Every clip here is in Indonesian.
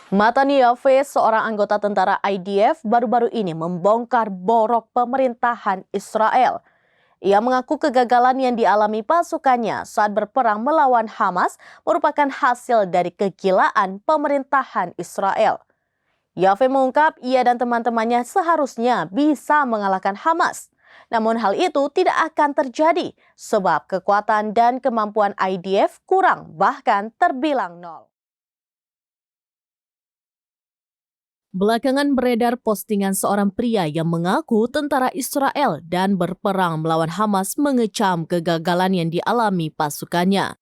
Netanyahu, seorang anggota tentara IDF, baru-baru ini membongkar borok pemerintahan Israel. Ia mengaku kegagalan yang dialami pasukannya saat berperang melawan Hamas merupakan hasil dari kegilaan pemerintahan Israel. Yaffe mengungkap ia dan teman-temannya seharusnya bisa mengalahkan Hamas. Namun hal itu tidak akan terjadi sebab kekuatan dan kemampuan IDF kurang, bahkan terbilang nol. Belakangan beredar postingan seorang pria yang mengaku tentara Israel dan berperang melawan Hamas mengecam kegagalan yang dialami pasukannya.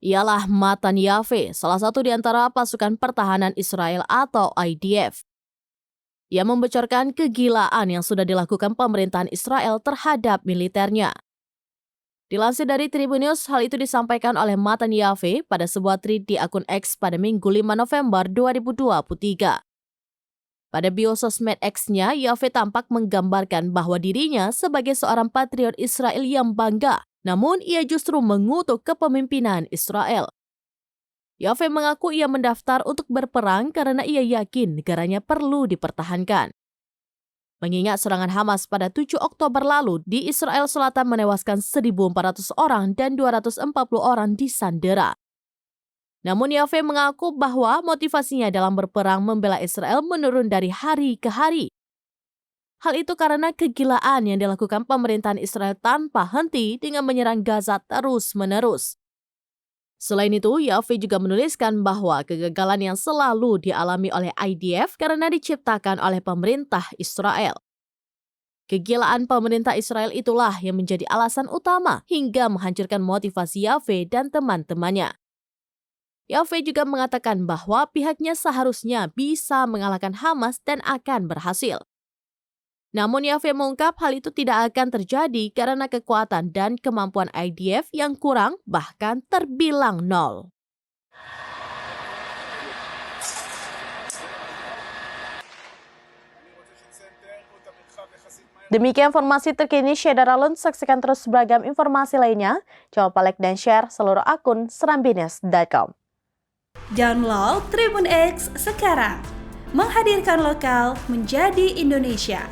Ialah Yaffe, salah satu di antara pasukan pertahanan Israel atau IDF. Ia membocorkan kegilaan yang sudah dilakukan pemerintahan Israel terhadap militernya. Dilansir dari Tribun News, hal itu disampaikan oleh Yaffe pada sebuah tweet di akun X pada Minggu 5 November 2023. Pada bio sosmed X-nya, Yaffe tampak menggambarkan bahwa dirinya sebagai seorang patriot Israel yang bangga, namun ia justru mengutuk kepemimpinan Israel. Yaffe mengaku ia mendaftar untuk berperang karena ia yakin negaranya perlu dipertahankan. Mengingat serangan Hamas pada 7 Oktober lalu di Israel Selatan menewaskan 1.400 orang dan 240 orang disandera. Namun Yaffe mengaku bahwa motivasinya dalam berperang membela Israel menurun dari hari ke hari. Hal itu karena kegilaan yang dilakukan pemerintahan Israel tanpa henti dengan menyerang Gaza terus-menerus. Selain itu, Yaffe juga menuliskan bahwa kegagalan yang selalu dialami oleh IDF karena diciptakan oleh pemerintah Israel. Kegilaan pemerintah Israel itulah yang menjadi alasan utama hingga menghancurkan motivasi Yaffe dan teman-temannya. Yaffe juga mengatakan bahwa pihaknya seharusnya bisa mengalahkan Hamas dan akan berhasil. Namun Yaffe mengungkap hal itu tidak akan terjadi karena kekuatan dan kemampuan IDF yang kurang, bahkan terbilang nol. Demikian informasi terkini Syedar Alun. Saksikan terus beragam informasi lainnya. Jangan lupa like dan share seluruh akun serambines.com. Download Tribun X sekarang, menghadirkan lokal menjadi Indonesia.